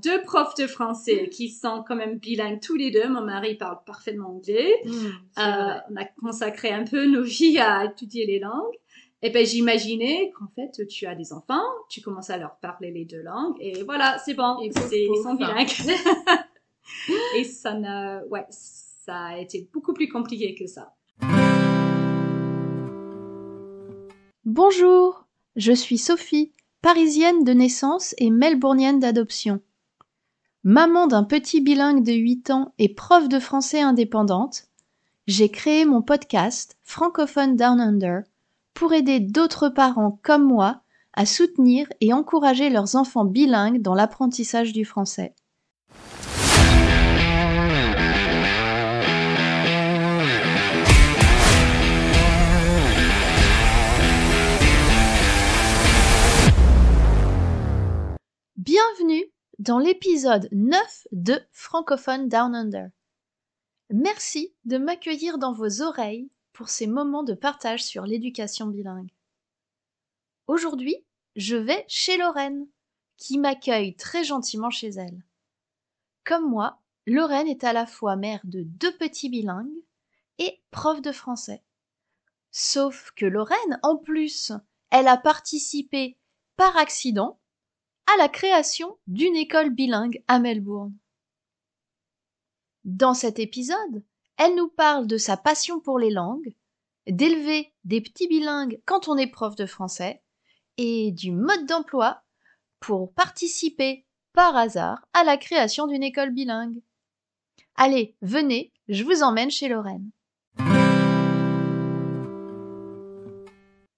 deux profs de français qui sont quand même bilingues tous les deux. Mon mari parle parfaitement anglais. On a consacré un peu nos vies à étudier les langues. Et ben, j'imaginais qu'en fait, tu as des enfants, tu commences à leur parler les deux langues, et voilà, c'est bon, ils sont bilingues. Et ça a été beaucoup plus compliqué que ça. Bonjour, je suis Sophie, parisienne de naissance et melbournienne d'adoption. Maman d'un petit bilingue de 8 ans et prof de français indépendante, j'ai créé mon podcast Francophone Down Under pour aider d'autres parents comme moi à soutenir et encourager leurs enfants bilingues dans l'apprentissage du français. Bienvenue dans l'épisode 9 de Francophone Down Under. Merci de m'accueillir dans vos oreilles pour ces moments de partage sur l'éducation bilingue. Aujourd'hui, je vais chez Lorraine, qui m'accueille très gentiment chez elle. Comme moi, Lorraine est à la fois mère de 2 petits bilingues et prof de français. Sauf que Lorraine, en plus, elle a participé par accident à la création d'une école bilingue à Melbourne. Dans cet épisode, elle nous parle de sa passion pour les langues, d'élever des petits bilingues quand on est prof de français, et du mode d'emploi pour participer par hasard à la création d'une école bilingue. Allez, venez, je vous emmène chez Lorraine.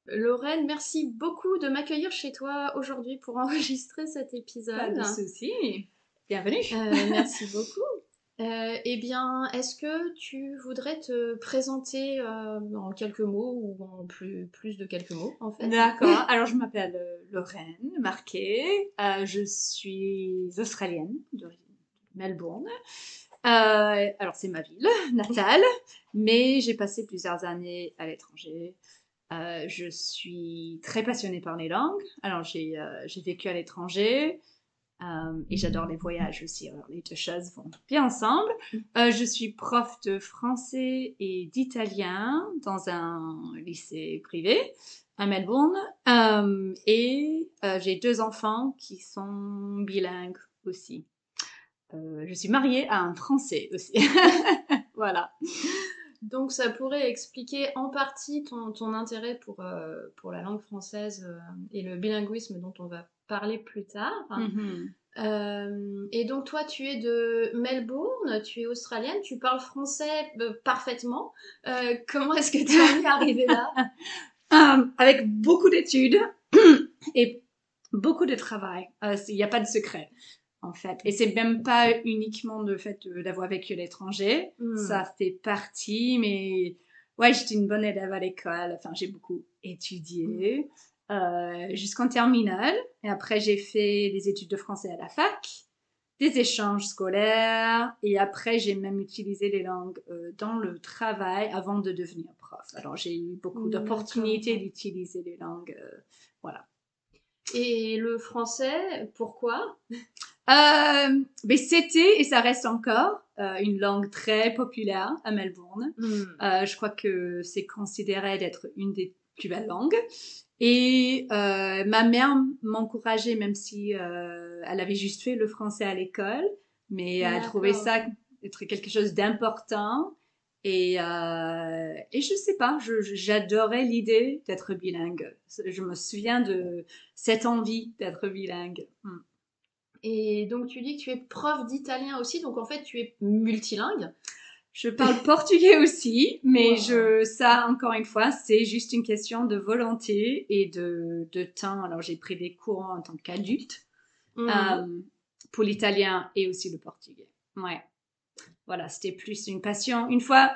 Lorraine, merci beaucoup de m'accueillir chez toi aujourd'hui pour enregistrer cet épisode. Pas de souci. Bienvenue. Merci beaucoup. Eh bien, est-ce que tu voudrais te présenter en quelques mots ou en plus de quelques mots, en fait? D'accord. Alors, je m'appelle Lorraine Marquet. Je suis australienne, d'origine de Melbourne. Alors, c'est ma ville natale, mais j'ai passé plusieurs années à l'étranger. Je suis très passionnée par les langues. Alors, j'ai vécu à l'étranger. Et j'adore les voyages aussi, alors les deux choses vont bien ensemble. Je suis prof de français et d'italien dans un lycée privé à Melbourne, et j'ai 2 enfants qui sont bilingues aussi. Je suis mariée à un Français aussi. Voilà. Donc ça pourrait expliquer en partie ton intérêt pour la langue française et le bilinguisme dont on va parler plus tard. Et donc toi tu es de Melbourne, tu es australienne, tu parles français parfaitement. Comment est-ce que tu es arrivée là? Avec beaucoup d'études et beaucoup de travail. Il n'y a pas de secret, en fait. Et c'est même pas uniquement le fait d'avoir vécu à l'étranger. Ça fait partie, mais ouais, j'étais une bonne élève à l'école. Enfin, j'ai beaucoup étudié jusqu'en terminale. Et après, j'ai fait des études de français à la fac, des échanges scolaires. Et après, j'ai même utilisé les langues dans le travail avant de devenir prof. Alors, j'ai eu beaucoup d'opportunités d'utiliser les langues. Voilà. Et le français, pourquoi? Mais c'était, et ça reste encore, une langue très populaire à Melbourne. Je crois que c'est considéré d'être une des plus belles langues. Et ma mère m'encourageait, même si elle avait juste fait le français à l'école, mais elle trouvait ça être quelque chose d'important. Et je sais pas, j'adorais l'idée d'être bilingue. Je me souviens de cette envie d'être bilingue. Et donc tu dis que tu es prof d'italien aussi, donc en fait tu es multilingue. Je parle portugais aussi, mais ça, encore une fois, c'est juste une question de volonté et de temps. Alors, j'ai pris des cours en tant qu'adulte pour l'italien et aussi le portugais. Ouais. Voilà, c'était plus une passion. Une fois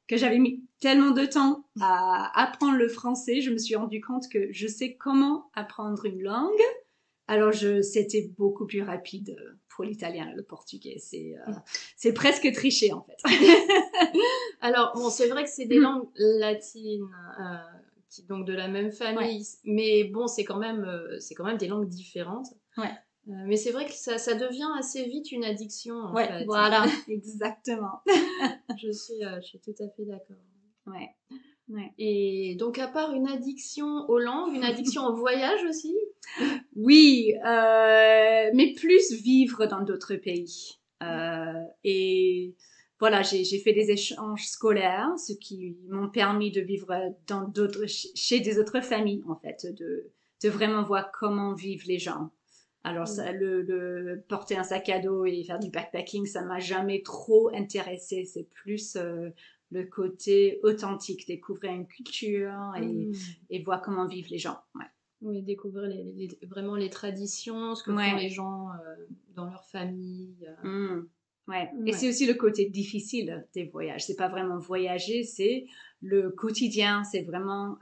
que j'avais mis tellement de temps à apprendre le français, je me suis rendu compte que je sais comment apprendre une langue. Alors, c'était beaucoup plus rapide pour l'italien et le portugais. C'est presque triché, en fait. Alors, bon, c'est vrai que c'est des langues latines, donc de la même famille, mais bon, c'est quand même des langues différentes. Ouais. Mais c'est vrai que ça devient assez vite une addiction, en Ouais, fait. voilà, exactement. Je suis tout à fait d'accord. Ouais. Ouais. Et donc, à part une addiction aux langues, une addiction au voyage aussi? Oui, mais plus vivre dans d'autres pays. Et voilà, j'ai fait des échanges scolaires, ce qui m'ont permis de vivre dans d'autres, chez des autres familles, en fait, de vraiment voir comment vivent les gens. Alors, ça, le porter un sac à dos et faire du backpacking, ça m'a jamais trop intéressé. C'est plus le côté authentique, découvrir une culture et voir comment vivent les gens. Ouais. Oui, découvrir vraiment les traditions, ce que font les gens dans leur famille. Ouais. Et c'est aussi le côté difficile des voyages. C'est pas vraiment voyager, c'est le quotidien. C'est vraiment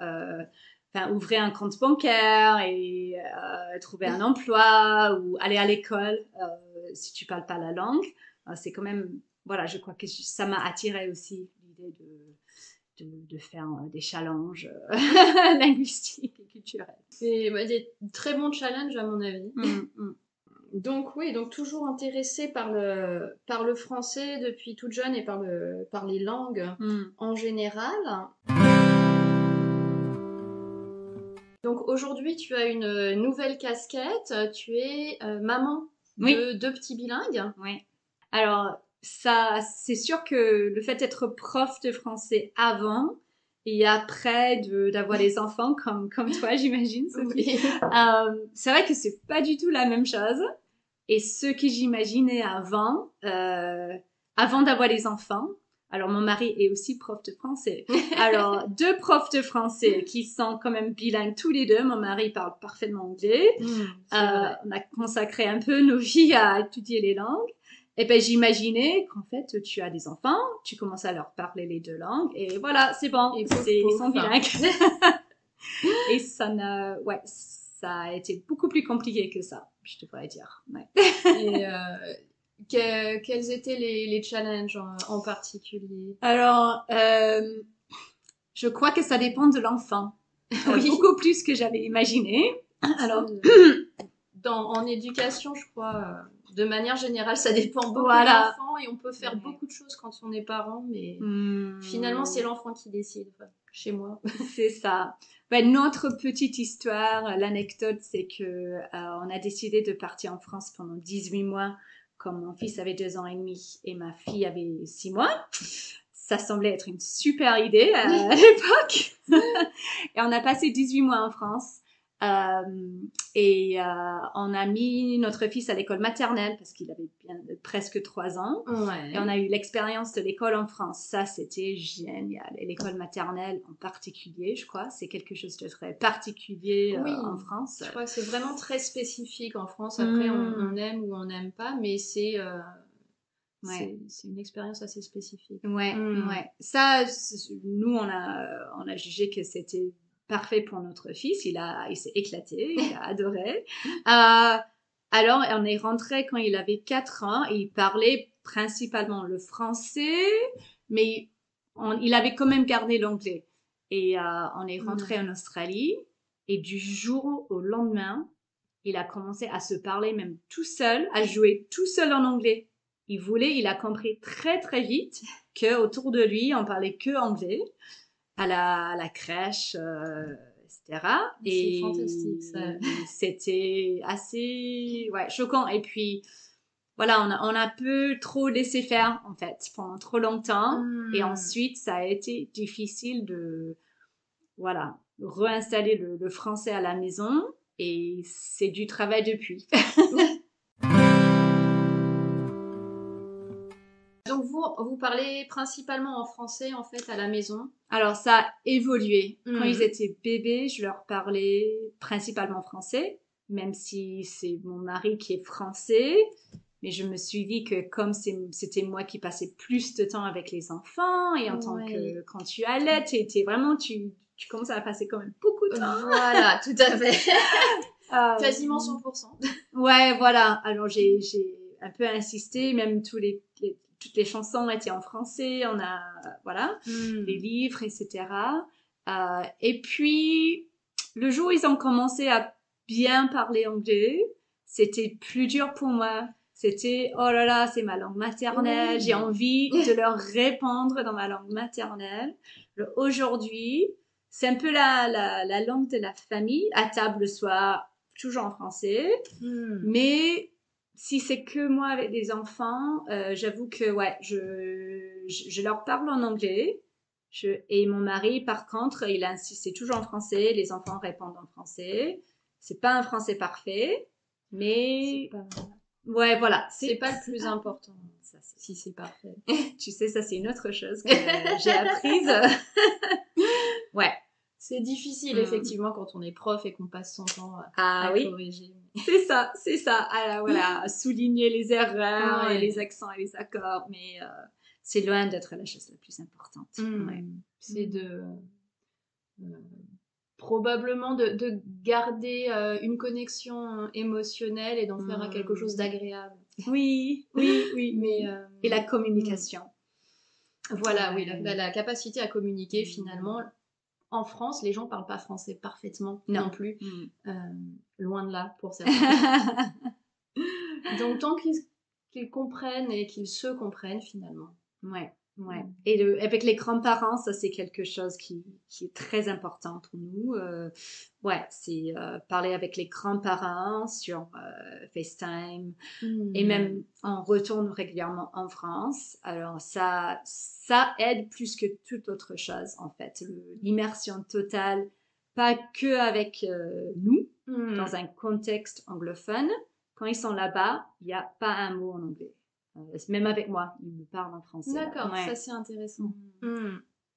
ouvrir un compte bancaire et trouver un emploi ou aller à l'école si tu parles pas la langue. C'est quand même, voilà, je crois que ça m'a attiré aussi l'idée de faire des challenges linguistiques et culturels. C'est des très bons challenges à mon avis. Donc oui, donc toujours intéressée par le français depuis toute jeune et par les langues en général. Donc aujourd'hui, tu as une nouvelle casquette. Tu es maman de deux petits bilingues. Oui. Alors ça, c'est sûr que le fait d'être prof de français avant et après d'avoir les enfants comme toi, j'imagine, Sophie. C'est vrai que c'est pas du tout la même chose. Et ce que j'imaginais avant d'avoir les enfants. Alors, mon mari est aussi prof de français. Alors, deux profs de français qui sont quand même bilingues tous les deux. Mon mari parle parfaitement anglais. On a consacré un peu nos vies à étudier les langues. Et ben, j'imaginais qu'en fait, tu as des enfants, tu commences à leur parler les deux langues, et voilà, c'est bon, ils sont bilingues. Et ça a été beaucoup plus compliqué que ça, je devrais dire. Ouais. Et quels étaient les challenges en particulier? Alors, je crois que ça dépend de l'enfant. Beaucoup plus que j'avais imaginé. Alors, en éducation, je crois, de manière générale, ça dépend beaucoup de l'enfant et on peut faire beaucoup de choses quand on est parent, mais finalement, c'est l'enfant qui décide, chez moi. C'est ça. Ben, notre petite histoire, l'anecdote, c'est que on a décidé de partir en France pendant 18 mois, comme mon fils avait 2 ans et demi et ma fille avait 6 mois. Ça semblait être une super idée à l'époque. Et on a passé 18 mois en France. Et on a mis notre fils à l'école maternelle parce qu'il avait presque 3 ans. Ouais. Et on a eu l'expérience de l'école en France. Ça, c'était génial. Et l'école maternelle en particulier, je crois, c'est quelque chose de très particulier en France. Je crois que c'est vraiment très spécifique en France. Après, on aime ou on n'aime pas, mais c'est une expérience assez spécifique. Ouais. Ça, nous, on a jugé que c'était parfait pour notre fils. Il s'est éclaté, il a adoré. Alors, on est rentré quand il avait 4 ans et il parlait principalement le français, mais il avait quand même gardé l'anglais. Et on est rentré en Australie et du jour au lendemain, il a commencé à se parler même tout seul, à jouer tout seul en anglais. Il a compris très très vite que autour de lui, on parlait que anglais, à la crèche, etc. C'est fantastique, ça. C'était assez choquant. Et puis, voilà, on a un peu trop laissé faire, en fait, pendant trop longtemps. Et ensuite, ça a été difficile de, réinstaller le français à la maison. Et c'est du travail depuis. Donc vous parlez principalement en français en fait à la maison? Alors ça a évolué. Quand ils étaient bébés, je leur parlais principalement français, même si c'est mon mari qui est français. Mais je me suis dit que comme c'était moi qui passais plus de temps avec les enfants et en tant que quand tu allais, tu commences à passer quand même beaucoup de temps. Voilà, tout à fait. Quasiment 100%. Ouais, voilà. Alors j'ai un peu insisté, même toutes les chansons étaient en français, on a, les livres, etc. Et puis, le jour où ils ont commencé à bien parler anglais, c'était plus dur pour moi. C'était, oh là là, c'est ma langue maternelle, Oui. j'ai envie de leur répondre dans ma langue maternelle. Aujourd'hui, c'est un peu la langue de la famille, à table le soir, toujours en français. Mais si c'est que moi avec des enfants, j'avoue que ouais, je leur parle en anglais. Et mon mari, par contre, il insiste, c'est toujours en français, les enfants répondent en français. C'est pas un français parfait, mais ouais, voilà. C'est pas le plus important, Ça, si c'est parfait. tu sais, ça c'est une autre chose que j'ai apprise. Ouais. C'est difficile, effectivement, quand on est prof et qu'on passe son temps à corriger. C'est ça. Alors, voilà, souligner les erreurs et les accents et les accords, mais c'est loin d'être la chose la plus importante. Ouais. C'est probablement de garder une connexion émotionnelle et d'en faire quelque chose d'agréable. Oui. Mais, et la communication. Voilà, oui, la capacité à communiquer, finalement. En France, les gens parlent pas français parfaitement non plus. Loin de là, pour certains. Donc, tant qu'ils comprennent et qu'ils se comprennent, finalement. Ouais. Et avec les grands-parents, ça c'est quelque chose qui est très important pour nous. C'est parler avec les grands-parents sur FaceTime et même on retourne régulièrement en France. Alors ça aide plus que toute autre chose en fait. L'immersion totale, pas que avec nous, dans un contexte anglophone. Quand ils sont là-bas, il n'y a pas un mot en anglais. Même avec moi, ils me parlent en français. D'accord, ça c'est intéressant.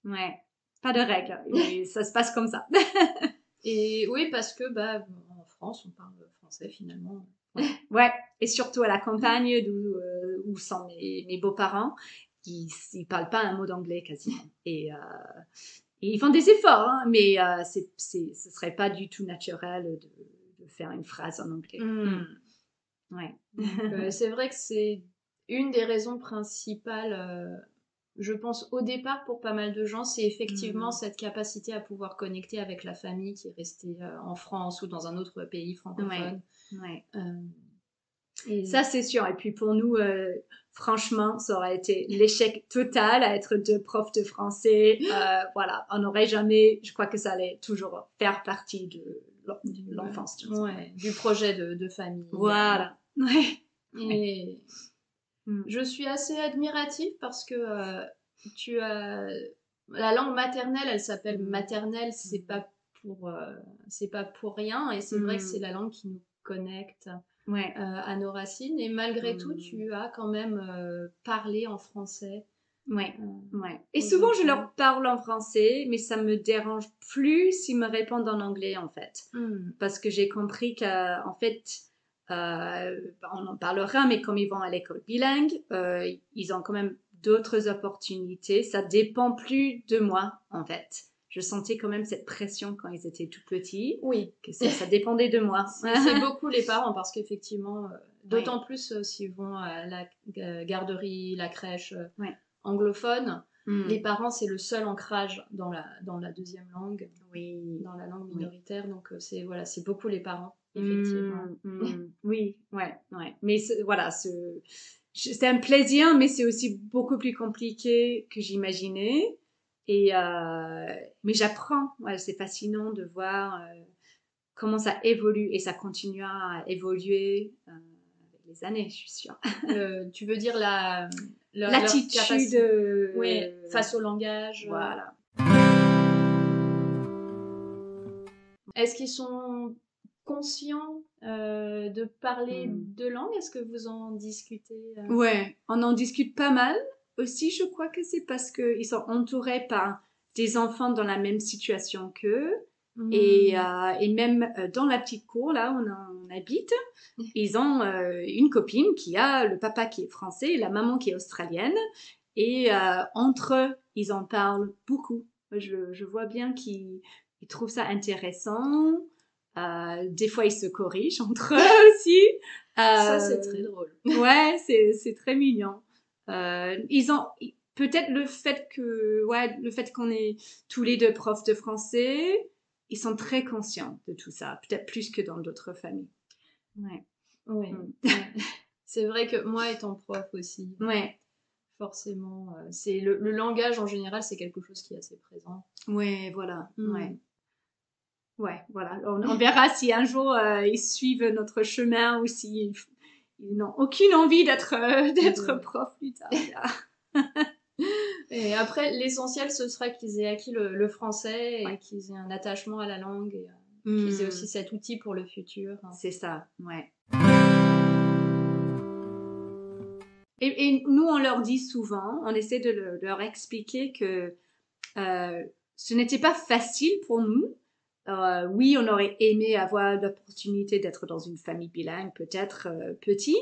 Ouais, pas de règles, et ça se passe comme ça. Et oui, parce que en France, on parle français finalement. Ouais, et surtout à la campagne où sont mes beaux-parents, ils parlent pas un mot d'anglais quasiment. Et ils font des efforts, hein, mais ce serait pas du tout naturel de faire une phrase en anglais. Ouais. Donc, c'est vrai que c'est une des raisons principales, je pense, au départ pour pas mal de gens, c'est effectivement cette capacité à pouvoir connecter avec la famille qui est restée en France ou dans un autre pays francophone. Ouais. Et ça, c'est sûr. Et puis pour nous, franchement, ça aurait été l'échec total à être deux profs de français. Voilà, on n'aurait jamais, je crois que ça allait toujours faire partie de l'enfance. Du projet de famille. Voilà. Et je suis assez admirative parce que tu as la langue maternelle, elle s'appelle maternelle, c'est pas pour rien, et c'est vrai que c'est la langue qui nous connecte à nos racines, et malgré tout tu as quand même parlé en français. Et souvent je leur parle en français, mais ça me dérange plus s'ils me répondent en anglais en fait, parce que j'ai compris qu'en fait on en parlera, mais comme ils vont à l'école bilingue, ils ont quand même d'autres opportunités. Ça dépend plus de moi, en fait. Je sentais quand même cette pression quand ils étaient tout petits. Oui. Que ça dépendait de moi. C'est beaucoup les parents, parce qu'effectivement, d'autant plus s'ils vont à la garderie, la crèche anglophone, les parents, c'est le seul ancrage dans la deuxième langue, dans la langue minoritaire. Donc, c'est beaucoup les parents. Effectivement. Oui. Mais voilà, c'est un plaisir, mais c'est aussi beaucoup plus compliqué que j'imaginais. Mais j'apprends. C'est fascinant de voir comment ça évolue, et ça continuera à évoluer avec les années, je suis sûre. Tu veux dire l'attitude face au langage. Voilà. Est-ce qu'ils sont conscients de parler deux langues? Est-ce que vous en discutez Ouais, on en discute pas mal. Aussi, je crois que c'est parce qu'ils sont entourés par des enfants dans la même situation qu'eux. Et même dans la petite cour, là où on habite, ils ont une copine qui a le papa qui est français et la maman qui est australienne. Et entre eux, ils en parlent beaucoup. Je vois bien qu'ils trouvent ça intéressant. Des fois, ils se corrigent entre eux aussi. Ça, c'est très drôle. Ouais, c'est très mignon. Ils ont peut-être le fait qu'on est tous les deux profs de français, ils sont très conscients de tout ça, peut-être plus que dans d'autres familles. Ouais. Oui. C'est vrai que moi, étant prof aussi, forcément, c'est le langage en général, c'est quelque chose qui est assez présent. Ouais, voilà. Ouais, voilà. On verra si un jour ils suivent notre chemin ou s'ils n'ont aucune envie d'être prof plus tard. Et après, l'essentiel, ce sera qu'ils aient acquis le français et qu'ils aient un attachement à la langue et qu'ils aient aussi cet outil pour le futur. C'est ça, ouais. Et nous, on leur dit souvent, on essaie de leur expliquer que ce n'était pas facile pour nous. Oui, on aurait aimé avoir l'opportunité d'être dans une famille bilingue, peut-être petit,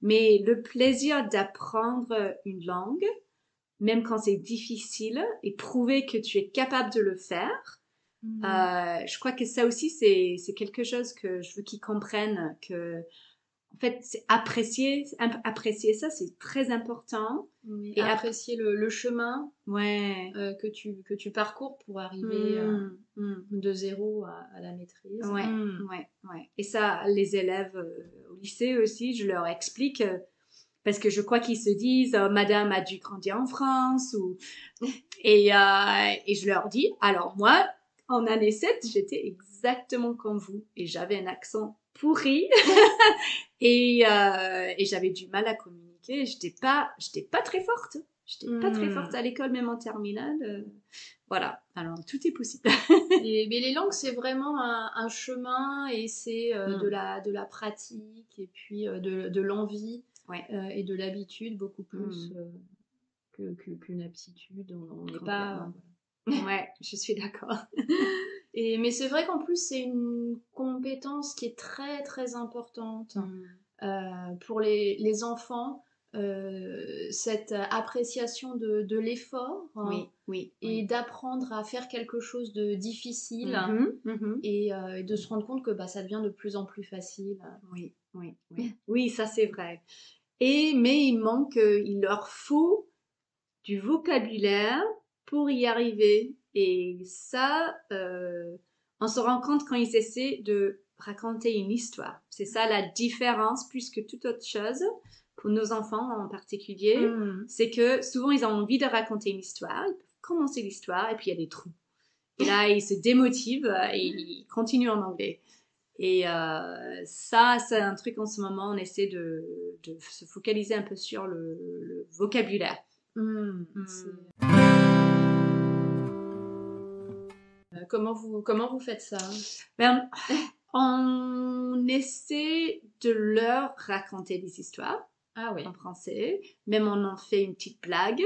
mais le plaisir d'apprendre une langue, même quand c'est difficile, et prouver que tu es capable de le faire, je crois que ça aussi, c'est quelque chose que je veux qu'ils comprennent, que en fait, c'est apprécier ça, c'est très important. Oui, et apprécier le chemin que tu parcours pour arriver de zéro à la maîtrise. Ouais. Et ça, les élèves au lycée aussi, je leur explique parce que je crois qu'ils se disent Madame a dû grandir en France et je leur dis alors moi en année 7 j'étais exactement comme vous et j'avais un accent pourri et j'avais du mal à communiquer. J'étais pas très forte. J'étais pas très forte à l'école, même en terminale. Voilà. Alors, tout est possible. Mais les langues, c'est vraiment un chemin et c'est de la pratique et puis de l'envie et de l'habitude beaucoup plus qu'une aptitude. On n'est pas... Ouais, je suis d'accord. Mais c'est vrai qu'en plus, c'est une compétence qui est très, très importante pour les enfants. Cette appréciation de l'effort et d'apprendre à faire quelque chose de difficile et de se rendre compte que ça devient de plus en plus facile. Oui, ça c'est vrai. Mais il leur faut du vocabulaire pour y arriver. Et ça, on se rend compte quand ils essaient de raconter une histoire. C'est ça la différence plus que toute autre chose pour nos enfants en particulier. C'est que souvent ils ont envie de raconter une histoire, ils peuvent commencer l'histoire et puis il y a des trous. Et là, ils se démotivent et ils continuent en anglais. Et ça, c'est un truc en ce moment, on essaie de se focaliser un peu sur le vocabulaire. Comment vous faites ça? On essaie de leur raconter des histoires en français. Même on en fait une petite blague.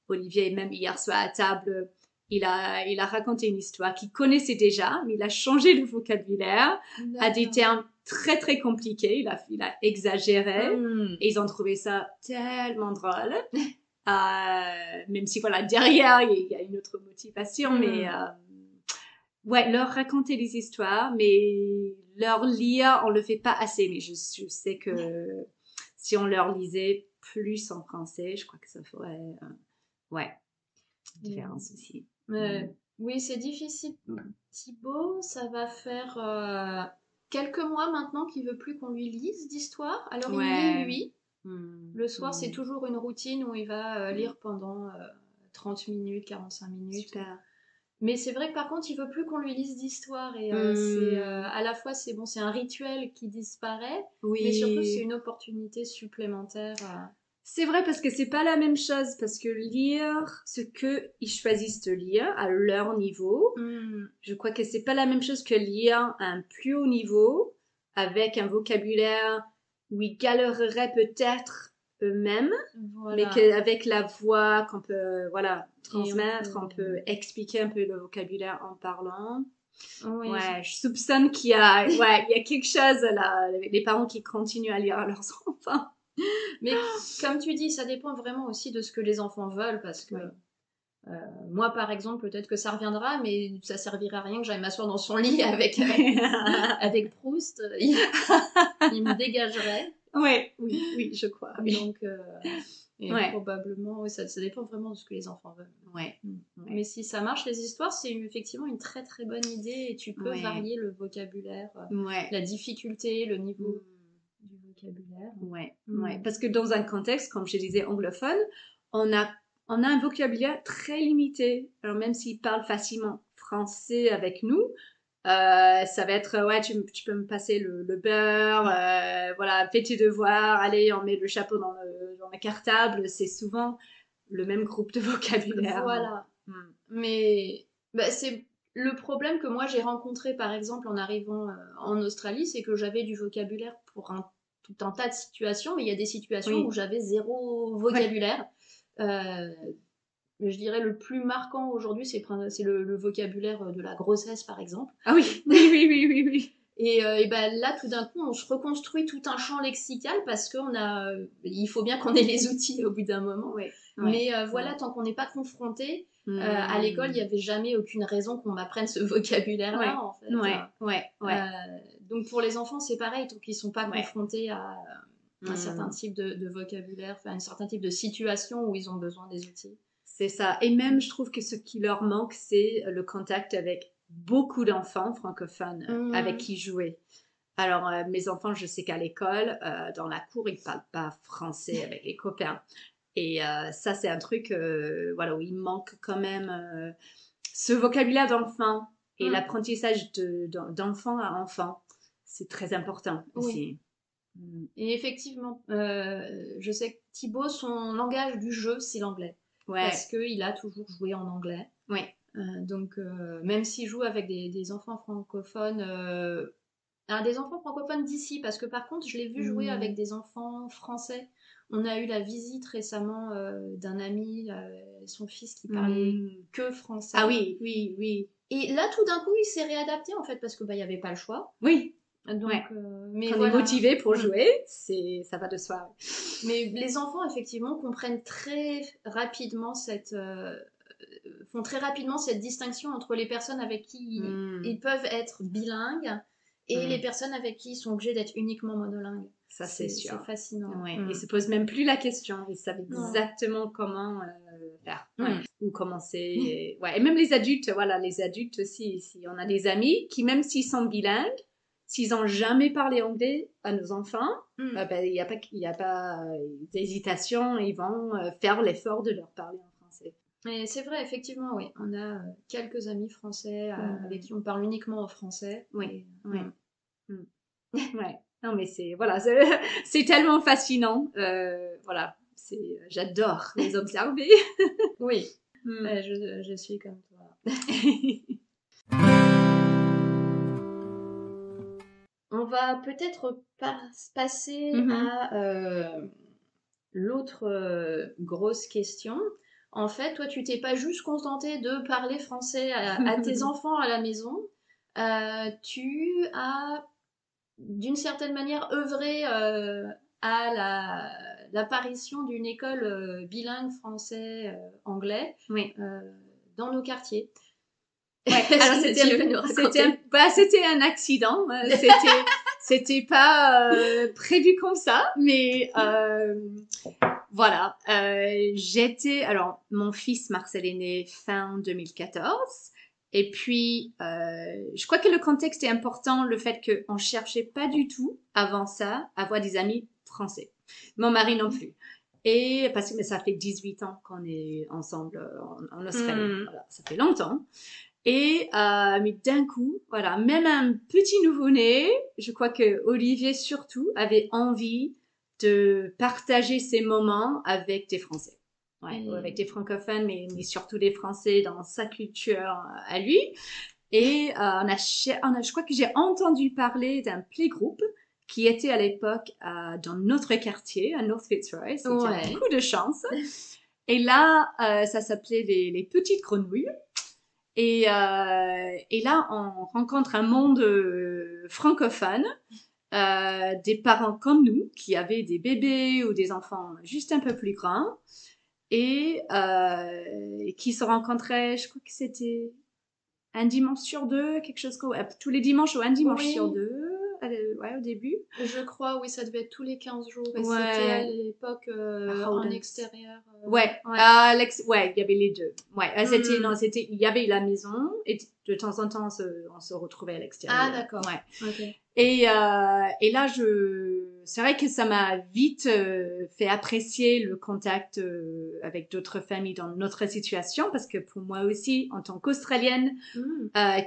Olivier, même hier soir à table, il a raconté une histoire qu'il connaissait déjà, mais il a changé le vocabulaire à des termes très très compliqués. Il a exagéré et ils ont trouvé ça tellement drôle. Même si voilà, derrière il y a une autre motivation, mais leur raconter des histoires, mais leur lire, on le fait pas assez. Mais je sais que si on leur lisait plus en français, je crois que ça ferait une différence aussi. Oui, c'est difficile. Thibaut, ça va faire quelques mois maintenant qu'il veut plus qu'on lui lise d'histoire. Alors il lit lui. Le soir, c'est toujours une routine où il va lire pendant 30 minutes, 45 minutes. Super. Mais c'est vrai que par contre, il veut plus qu'on lui lise d'histoire et c'est à la fois c'est un rituel qui disparaît, mais surtout c'est une opportunité supplémentaire. C'est vrai parce que c'est pas la même chose parce que lire ce que ils choisissent de lire à leur niveau, je crois que c'est pas la même chose que lire à un plus haut niveau avec un vocabulaire où ils galéreraient peut-être eux-mêmes, mais qu'avec la voix qu'on peut transmettre, on peut expliquer un peu le vocabulaire en parlant. Je soupçonne qu'il y a quelque chose là, les parents qui continuent à lire à leurs enfants. Mais comme tu dis, ça dépend vraiment aussi de ce que les enfants veulent parce que moi par exemple peut-être que ça reviendra mais ça servira à rien que j'aille m'asseoir dans son lit avec Proust, il me dégagerait. Oui, je crois. Donc probablement ça dépend vraiment de ce que les enfants veulent. Mais si ça marche les histoires, c'est effectivement une très très bonne idée et tu peux varier le vocabulaire, la difficulté, le niveau du vocabulaire. vocabulaire. Ouais, ouais. Parce que dans un contexte, comme je disais, anglophone, on a un vocabulaire très limité. Alors même s'ils parlent facilement français avec nous, ça va être, ouais, tu peux me passer le beurre, voilà, fais tes devoirs, allez, on met le chapeau dans le cartable. C'est souvent le même groupe de vocabulaire. Voilà. Mais c'est le problème que moi j'ai rencontré par exemple en arrivant en Australie, c'est que j'avais du vocabulaire pour tout un tas de situations, mais il y a des situations où j'avais zéro vocabulaire. Je dirais le plus marquant aujourd'hui, c'est le vocabulaire de la grossesse par exemple. Ah oui, oui. Et là, tout d'un coup, on se reconstruit tout un champ lexical parce il faut bien qu'on ait les outils au bout d'un moment. Ouais, mais voilà, tant qu'on n'est pas confronté, à l'école, il n'y avait jamais aucune raison qu'on m'apprenne ce vocabulaire-là, en fait. Ouais. Donc pour les enfants, c'est pareil, tant qu'ils ne sont pas confrontés à un certain type de vocabulaire, un certain type de situation où ils ont besoin des outils. C'est ça. Et même, je trouve que ce qui leur manque, c'est le contact avec beaucoup d'enfants francophones avec qui jouer. Alors, mes enfants, je sais qu'à l'école, dans la cour, ils parlent pas français avec les copains. Et ça, c'est un truc où il manque quand même ce vocabulaire d'enfant et l'apprentissage d'enfant à enfant. C'est très important aussi. Et effectivement, je sais que Thibaut, son langage du jeu, c'est l'anglais. Parce qu'il a toujours joué en anglais. Donc, même s'il joue avec des enfants francophones, des enfants francophones d'ici, parce que par contre, je l'ai vu jouer avec des enfants français. On a eu la visite récemment d'un ami, son fils qui parlait que français. Ah oui. Et là, tout d'un coup, il s'est réadapté en fait, parce que il n'y avait pas le choix. Oui. Donc, mais quand on est motivé pour jouer, ça va de soi. Mais les enfants, effectivement, comprennent très rapidement font très rapidement cette distinction entre les personnes avec qui ils peuvent être bilingues et les personnes avec qui ils sont obligés d'être uniquement monolingues. Ça, c'est sûr. C'est fascinant. Ils ne se posent même plus la question. Ils savent exactement comment faire. Ou commencer. Et même les adultes, les adultes aussi. Si on a des amis qui, même s'ils sont bilingues, s'ils n'ont jamais parlé anglais à nos enfants, il n'y a pas d'hésitation. Ils vont faire l'effort de leur parler en français. Et c'est vrai, effectivement, oui. On a quelques amis français avec qui on parle uniquement en français. Ouais. Non, mais c'est tellement fascinant. J'adore les observer. Oui. Je suis comme toi. On va peut-être passer à l'autre grosse question. En fait, toi, tu t'es pas juste contenté de parler français à tes enfants à la maison. Tu as, d'une certaine manière, œuvré à l'apparition d'une école bilingue français-anglais dans nos quartiers. Alors c'était un accident. C'était pas prévu comme ça, mais voilà. Alors mon fils Marcel est né fin 2014. Et puis, je crois que le contexte est important, le fait qu'on cherchait pas du tout, avant ça, à avoir des amis français. Mon mari non plus. Et parce que ça fait 18 ans qu'on est ensemble en Australie. Voilà, ça fait longtemps. Et mais d'un coup, même un petit nouveau-né, je crois que Olivier surtout avait envie de partager ces moments avec des Français. Avec des francophones, mais surtout des Français dans sa culture à lui. Et je crois que j'ai entendu parler d'un playgroup qui était à l'époque dans notre quartier, à North Fitzroy. C'était un coup de chance. Et là, ça s'appelait les Petites Grenouilles. Et là, on rencontre un monde francophone, des parents comme nous, qui avaient des bébés ou des enfants juste un peu plus grands, et qui se rencontraient, je crois que c'était un dimanche sur deux, quelque chose comme tous les dimanches ou un dimanche sur deux. ouais, au début. Je crois, oui, ça devait être tous les 15 jours. Et Ouais. c'était à l'époque en Howden. extérieur. Ouais, Ouais. ouais, il y avait les deux. Ouais, il y avait la maison et de temps en temps on se retrouvait à l'extérieur. Ah, d'accord. Ouais. Ok. Et là, c'est vrai que ça m'a vite fait apprécier le contact avec d'autres familles dans notre situation, parce que pour moi aussi, en tant qu'Australienne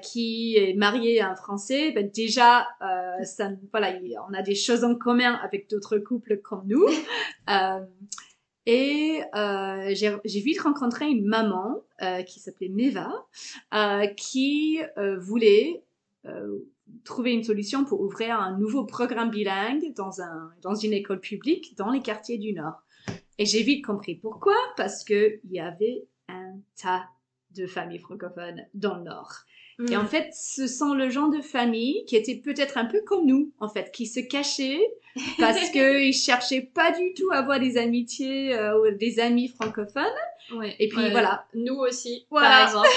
qui est mariée à un Français, ben déjà, voilà, on a des choses en commun avec d'autres couples comme nous. Et j'ai vite rencontré une maman qui s'appelait Meva, qui voulait trouver une solution pour ouvrir un nouveau programme bilingue dans une école publique dans les quartiers du Nord. Et j'ai vite compris pourquoi, parce que il y avait un tas de familles francophones dans le Nord. Et en fait, ce sont le genre de familles qui étaient peut-être un peu comme nous, en fait, qui se cachaient parce qu'ils cherchaient pas du tout à avoir des amitiés ou des amis francophones. Ouais. Et puis voilà. Nous aussi, voilà. par exemple.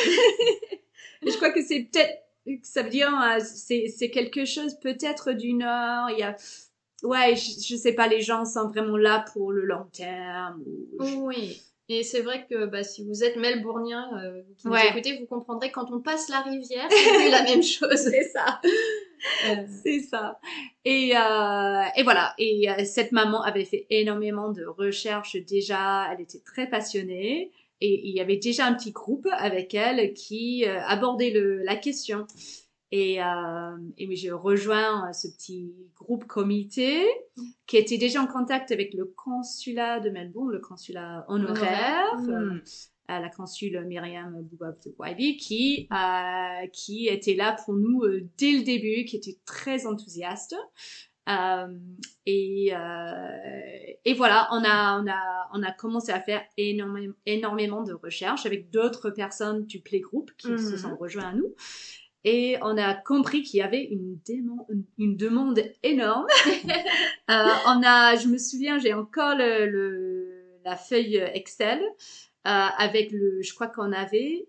Et je crois que c'est peut-être, ça veut dire, c'est quelque chose peut-être du Nord. Il y a, ouais, je sais pas, les gens sont vraiment là pour le long terme. Oui. Et c'est vrai que si vous êtes melbournien qui nous écoutez, vous comprendrez quand on passe la rivière, c'est plus la même chose. C'est ça. C'est ça. Et voilà. Et cette maman avait fait énormément de recherches déjà. Elle était très passionnée. Et il y avait déjà un petit groupe avec elle qui abordait la question. Et j'ai rejoint ce petit groupe comité qui était déjà en contact avec le consulat de Melbourne, le consulat honoraire, la consule Myriam Boubab-Waibi, qui était là pour nous dès le début, qui était très enthousiaste. Et voilà, on a commencé à faire énormément de recherches avec d'autres personnes du playgroup qui se sont rejoints à nous. Et on a compris qu'il y avait une demande énorme. Je me souviens, j'ai encore la feuille Excel avec je crois qu'on avait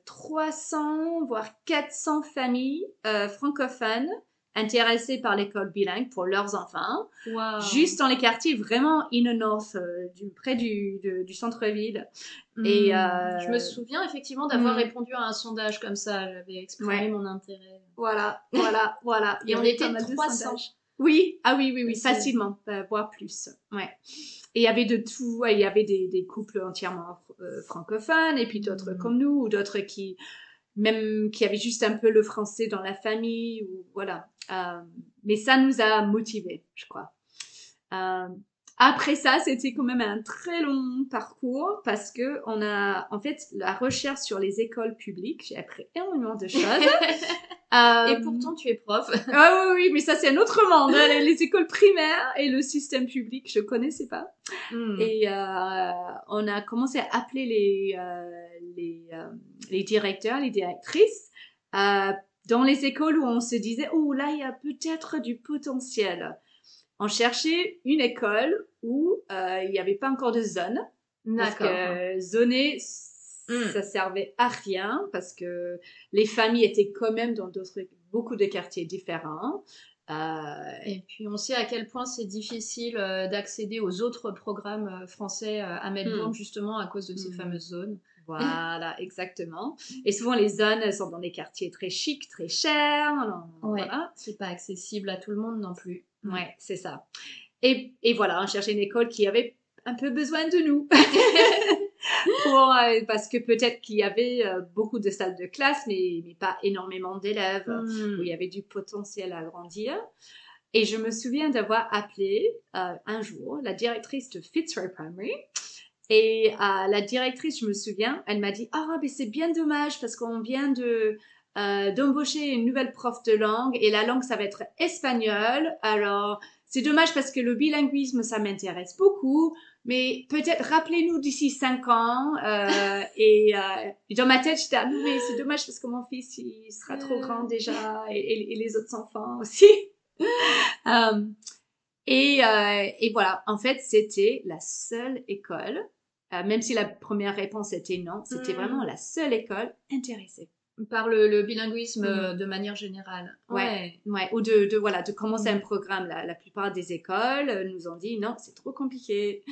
300 voire 400 familles francophones intéressées par l'école bilingue pour leurs enfants, juste dans les quartiers vraiment in the north, près du centre-ville. Et je me souviens effectivement d'avoir répondu à un sondage comme ça, j'avais exprimé mon intérêt. Voilà. Et on était 300. Oui, oui, facilement, voire plus. Ouais. Et il y avait de tout, il y avait des couples entièrement francophones, et puis d'autres comme nous, ou d'autres qui avaient juste un peu le français dans la famille, ou voilà. Mais ça nous a motivés, je crois. Après ça, c'était quand même un très long parcours parce que en fait, la recherche sur les écoles publiques, j'ai appris énormément de choses. Et pourtant, tu es prof. Oui, mais ça, c'est un autre monde. Les écoles primaires et le système public, je connaissais pas. Et on a commencé à appeler les directeurs, les directrices, dans les écoles où on se disait, oh là, il y a peut-être du potentiel. On cherchait une école où il n'y avait pas encore de zone. Parce que zoner, ça servait à rien parce que les familles étaient quand même dans beaucoup de quartiers différents. Et puis on sait à quel point c'est difficile d'accéder aux autres programmes français à Melbourne justement à cause de ces fameuses zones. Voilà, exactement. Et souvent les zones sont dans des quartiers très chics, très chers. Voilà. C'est pas accessible à tout le monde non plus. Ouais, c'est ça. Et voilà, on cherchait une école qui avait un peu besoin de nous. Parce que peut-être qu'il y avait beaucoup de salles de classe, mais pas énormément d'élèves, où il y avait du potentiel à grandir. Et je me souviens d'avoir appelé un jour la directrice de Fitzroy Primary. Et la directrice, je me souviens, elle m'a dit « Ah, mais c'est bien dommage parce qu'on vient d'embaucher une nouvelle prof de langue et la langue, ça va être espagnol. Alors, c'est dommage parce que le bilinguisme, ça m'intéresse beaucoup. Mais peut-être rappelez-nous d'ici 5 ans. » Et dans ma tête, j'étais « Ah non, mais c'est dommage parce que mon fils, il sera trop grand déjà et les autres enfants aussi. » Et voilà, en fait, c'était la seule école, même si la première réponse était non, c'était vraiment la seule école intéressée. Par le bilinguisme de manière générale. Ouais. Ou de commencer un programme. La plupart des écoles nous ont dit non, c'est trop compliqué.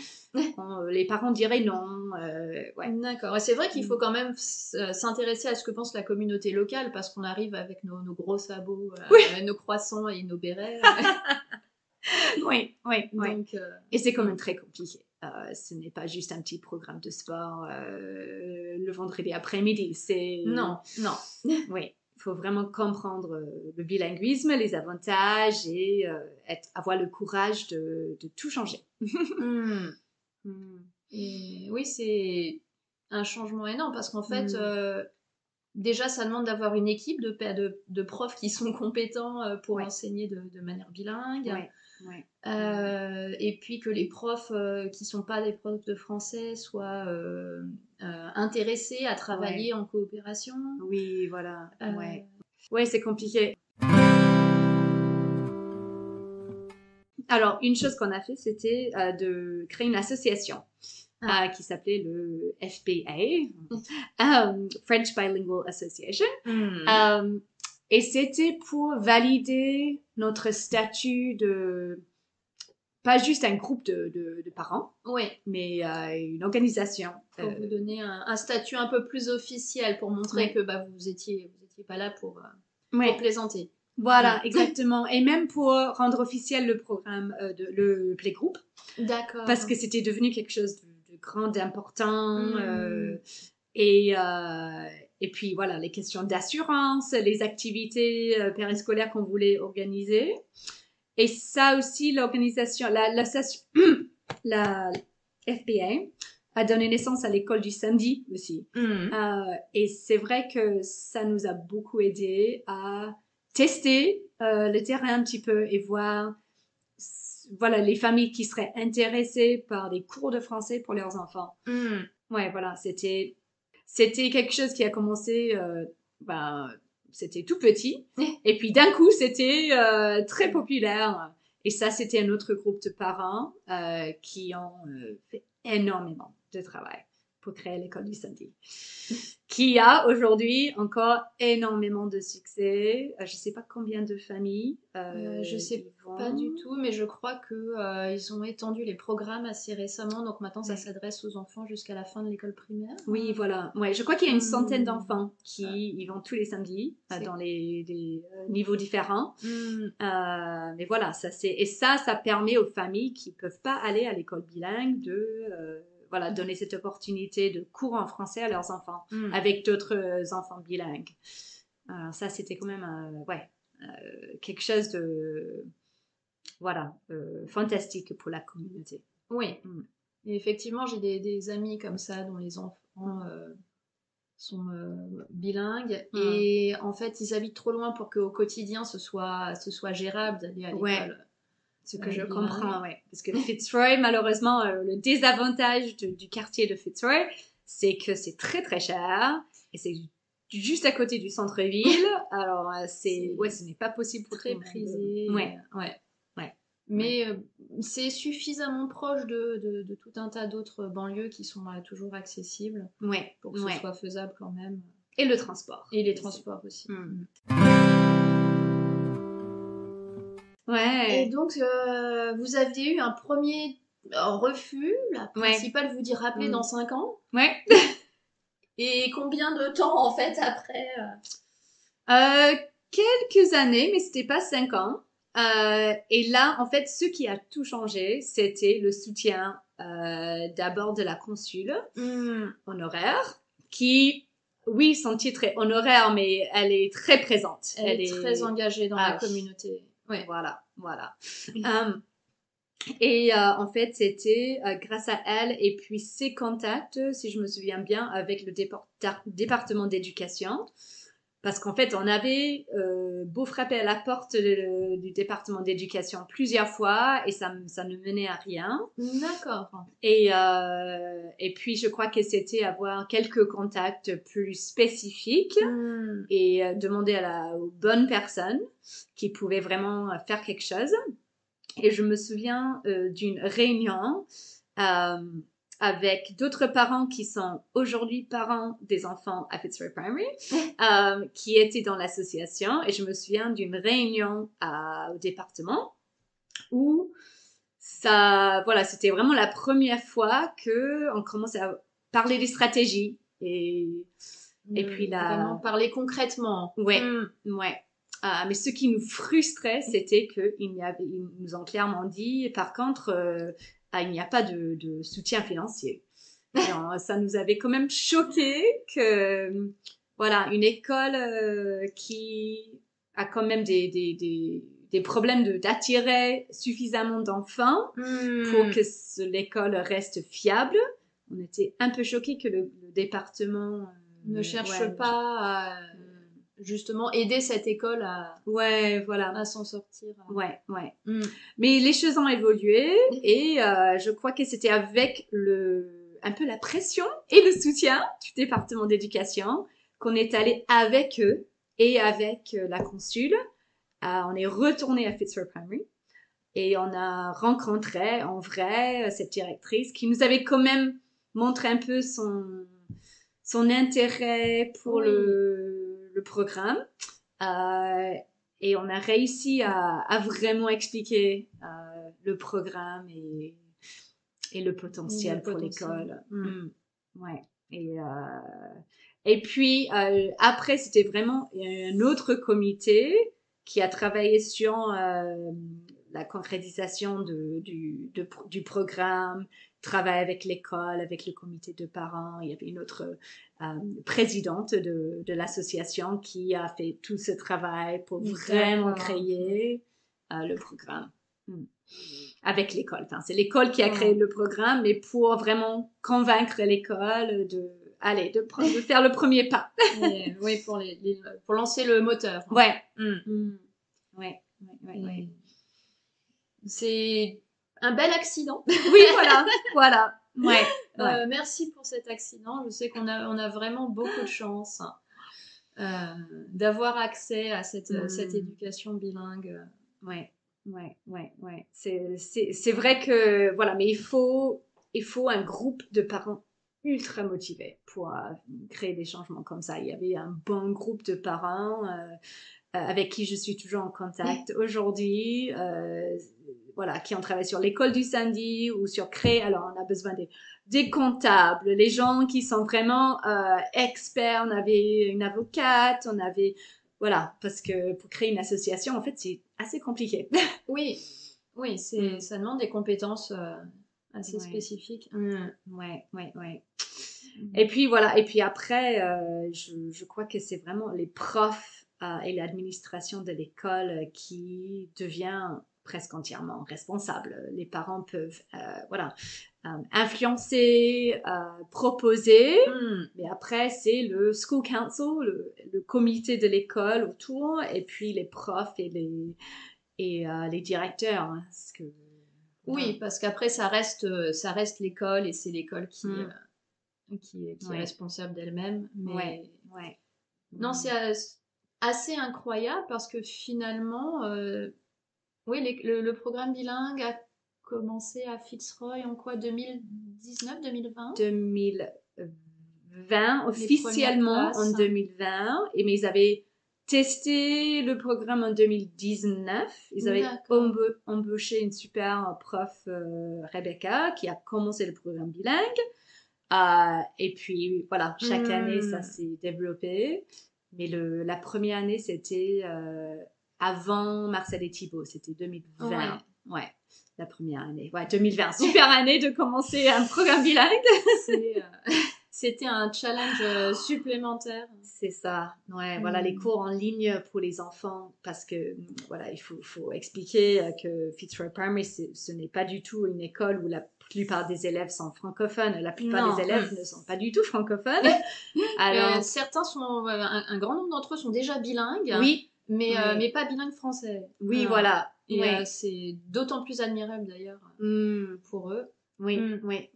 Les parents diraient non. Ouais. D'accord. Et c'est vrai qu'il faut quand même s'intéresser à ce que pense la communauté locale parce qu'on arrive avec nos gros sabots, nos croissants et nos bérets. Oui. Donc, et c'est quand même très compliqué. Ce n'est pas juste un petit programme de sport le vendredi après-midi. Non. Oui, il faut vraiment comprendre le bilinguisme, les avantages et avoir le courage de tout changer. Et oui, c'est un changement énorme parce qu'en fait, déjà, ça demande d'avoir une équipe de profs qui sont compétents pour enseigner de manière bilingue. Et puis que les profs qui sont pas des profs de français soient intéressés à travailler en coopération. Oui, voilà. Ouais, c'est compliqué. Alors, une chose qu'on a fait, c'était de créer une association qui s'appelait le FBA, French Bilingual Association. Et c'était pour valider notre statut de pas juste un groupe de parents, mais une organisation. Pour vous donner un statut un peu plus officiel, pour montrer que vous étiez pas là pour plaisanter. Voilà, exactement. Et même pour rendre officiel le programme, le playgroup. D'accord. Parce que c'était devenu quelque chose de grand, d'important. Et puis voilà, les questions d'assurance, les activités périscolaires qu'on voulait organiser. Et ça aussi, l'organisation, la FBA a donné naissance à l'école du samedi aussi. Et c'est vrai que ça nous a beaucoup aidé à tester le terrain un petit peu et voir voilà, les familles qui seraient intéressées par des cours de français pour leurs enfants. Ouais, voilà, c'était quelque chose qui a commencé c'était tout petit. Et puis d'un coup, c'était très populaire. Et ça, c'était un autre groupe de parents qui ont fait énormément de travail pour créer l'école du samedi. Qui a aujourd'hui encore énormément de succès. Je ne sais pas combien de familles. Je ne sais pas du tout, mais je crois qu'ils ont étendu les programmes assez récemment. Donc maintenant, ça s'adresse aux enfants jusqu'à la fin de l'école primaire. Oui, voilà. Ouais, je crois qu'il y a une centaine d'enfants qui y vont tous les samedis dans des niveaux différents. Mais voilà, ça permet aux familles qui ne peuvent pas aller à l'école bilingue de donner cette opportunité de cours en français à leurs enfants avec d'autres enfants bilingues. Alors ça, c'était quand même quelque chose de fantastique pour la communauté. Oui. Et effectivement, j'ai des amis comme ça dont les enfants sont bilingues et en fait, ils habitent trop loin pour qu'au quotidien ce soit gérable d'aller à l'école. Ouais. Ce que je comprends, parce que Fitzroy, malheureusement, le désavantage du quartier de Fitzroy, c'est que c'est très très cher et c'est juste à côté du centre-ville. Alors ce n'est pas possible pour très prisé. Mais c'est suffisamment proche de tout un tas d'autres banlieues qui sont toujours accessibles pour que ce soit faisable quand même. Et le transport. Et les transports aussi. Ouais. Et donc, vous aviez eu un premier refus. La principale vous dit rappeler dans 5 ans. Ouais. Et combien de temps, en fait, après quelques années, mais c'était pas 5 ans. Et là, en fait, ce qui a tout changé, c'était le soutien d'abord de la consule honoraire, qui, oui, son titre est honoraire, mais elle est très présente. Elle est très engagée dans la communauté. Ouais. Voilà. Et en fait, c'était grâce à elle et puis ses contacts, si je me souviens bien, avec le département d'éducation. Parce qu'en fait, on avait beau frapper à la porte du département d'éducation plusieurs fois et ça ne menait à rien. D'accord. Et puis, je crois que c'était avoir quelques contacts plus spécifiques et demander aux bonnes personnes qui pouvaient vraiment faire quelque chose. Et je me souviens d'une réunion avec d'autres parents qui sont aujourd'hui parents des enfants à Fitzroy Primary, qui étaient dans l'association. Et je me souviens d'une réunion au département où c'était vraiment la première fois que on commençait à parler des stratégies et puis vraiment parler concrètement. Ouais. Mais ce qui nous frustrait, c'était ils nous ont clairement dit, par contre, il n'y a pas de soutien financier. Alors, ça nous avait quand même choqué que, voilà, une école qui a quand même des problèmes d'attirer suffisamment d'enfants pour que l'école reste fiable. On était un peu choqués que le département ne cherche pas à justement aider cette école à s'en sortir. Mais les choses ont évolué et je crois que c'était avec un peu la pression et le soutien du département d'éducation qu'on est allé avec eux et avec la consule. On est retourné à Fitzroy Primary et on a rencontré en vrai cette directrice qui nous avait quand même montré un peu son intérêt pour le programme. Et on a réussi à vraiment expliquer le programme et le potentiel pour l'école. Ouais. Et puis, après, c'était vraiment un autre comité qui a travaillé sur la concrétisation du programme, travail avec l'école, avec le comité de parents. Il y avait une autre présidente de l'association qui a fait tout ce travail pour vraiment créer le programme. Avec l'école. Enfin, c'est l'école qui a créé le programme, mais pour vraiment convaincre l'école de faire le premier pas. Oui, pour lancer le moteur. Ouais. Ouais. C'est un bel accident. Oui, voilà. Ouais. Merci pour cet accident. Je sais qu'on a vraiment beaucoup de chance d'avoir accès à cette éducation bilingue. Ouais. C'est vrai que mais il faut un groupe de parents ultra motivés pour créer des changements comme ça. Il y avait un bon groupe de parents avec qui je suis toujours en contact aujourd'hui, qui ont travaillé sur l'école du samedi ou sur créer. Alors on a besoin des comptables, les gens qui sont vraiment experts. On avait une avocate, on avait parce que pour créer une association, en fait, c'est assez compliqué. Oui, ça demande des compétences assez spécifiques. Ouais. Et puis après, je crois que c'est vraiment les profs et l'administration de l'école qui devient presque entièrement responsable. Les parents peuvent, influencer, proposer, mais après c'est le school council, le comité de l'école autour, et puis les profs et les directeurs. Hein, parce qu'après ça reste l'école et c'est l'école qui est responsable d'elle-même. Mais non, c'est assez incroyable parce que finalement, le programme bilingue a commencé à Fitzroy en quoi, 2019, 2020 2020, officiellement en 2020, mais ils avaient testé le programme en 2019. Ils avaient embauché une super prof, Rebecca, qui a commencé le programme bilingue. Et puis chaque année ça s'est développé. Mais la première année c'était avant Marcel et Thibault, c'était 2020. Ouais. La première année. 2020. Super année de commencer un programme bilingue. C'était un challenge supplémentaire. C'est ça. Ouais, les cours en ligne pour les enfants, parce que il faut expliquer que Fitzroy Primary, ce n'est pas du tout une école où la plupart des élèves sont francophones. La plupart des élèves ne sont pas du tout francophones. Alors certains sont, un grand nombre d'entre eux sont déjà bilingues. Oui. Mais pas bilingues français. Oui, voilà. Et c'est d'autant plus admirable d'ailleurs pour eux. Oui. Mais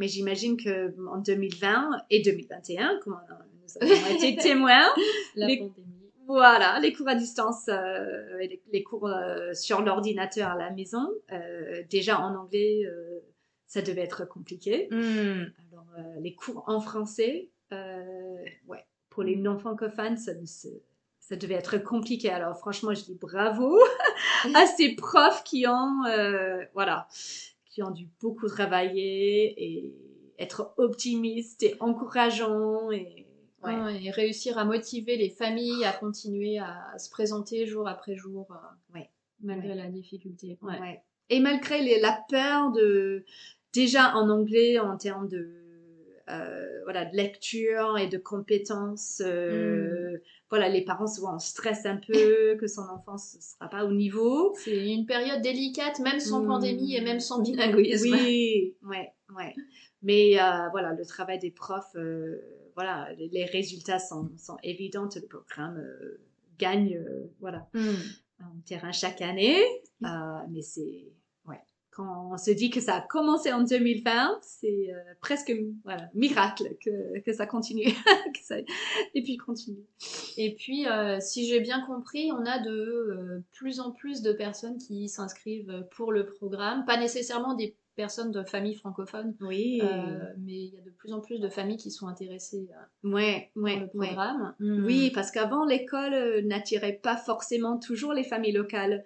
j'imagine que en 2020 et 2021, comme nous avons été témoins, la pandémie. Voilà, les cours à distance, les cours sur l'ordinateur à la maison, déjà en anglais, ça devait être compliqué. Alors, les cours en français, pour les non-francophones, ça devait être compliqué. Alors, franchement, je dis bravo à ces profs qui ont dû beaucoup travailler et être optimistes et encourageants et réussir à motiver les familles à continuer à se présenter jour après jour, malgré la difficulté. Et malgré la peur déjà en anglais en termes de lecture et de compétences, les parents souvent stressent un peu que son enfant ne sera pas au niveau. C'est une période délicate, même sans pandémie et même sans bilinguisme. Oui, mais le travail des profs, les résultats sont évidents. Le programme gagne un terrain chaque année, mais c'est quand on se dit que ça a commencé en 2020, c'est presque miracle que ça continue et puis continue. Et puis, si j'ai bien compris, on a de plus en plus de personnes qui s'inscrivent pour le programme, pas nécessairement des personnes de familles francophones, mais il y a de plus en plus de familles qui sont intéressées par le programme. Oui, parce qu'avant, l'école n'attirait pas forcément toujours les familles locales.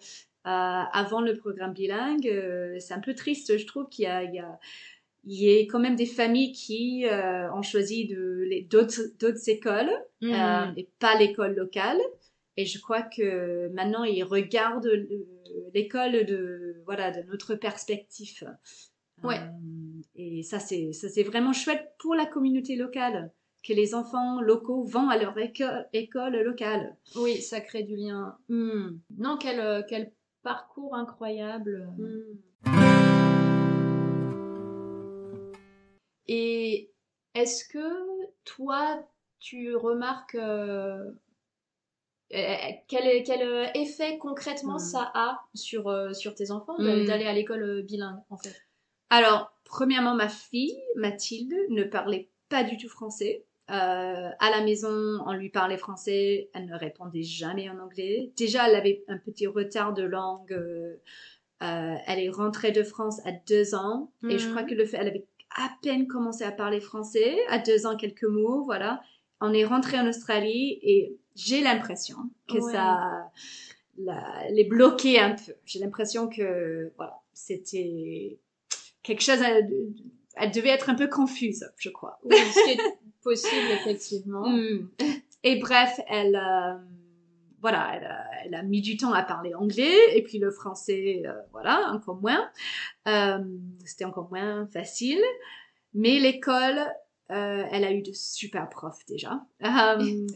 Avant le programme bilingue, c'est un peu triste, je trouve qu'il y ait quand même des familles qui ont choisi d'autres écoles et pas l'école locale. Et je crois que maintenant, ils regardent l'école de notre perspective. Et ça, c'est vraiment chouette pour la communauté locale, que les enfants locaux vont à leur école locale. Oui, ça crée du lien. Non, quel parcours incroyable. Et est-ce que toi, tu remarques quel effet concrètement ça a sur tes enfants d'aller à l'école bilingue, en fait? Alors, premièrement, ma fille, Mathilde, ne parlait pas du tout français. À la maison, on lui parlait français, elle ne répondait jamais en anglais. Déjà, elle avait un petit retard de langue. Elle est rentrée de France à 2 ans et je crois que elle avait à peine commencé à parler français, à 2 ans, quelques mots, voilà. On est rentré en Australie et j'ai l'impression que ça les bloquait un peu. J'ai l'impression que c'était quelque chose, elle devait être un peu confuse, je crois. Oui, ce qui est possible, effectivement. Et bref, elle a mis du temps à parler anglais, et puis le français, encore moins. C'était encore moins facile. Mais l'école, elle a eu de super profs déjà,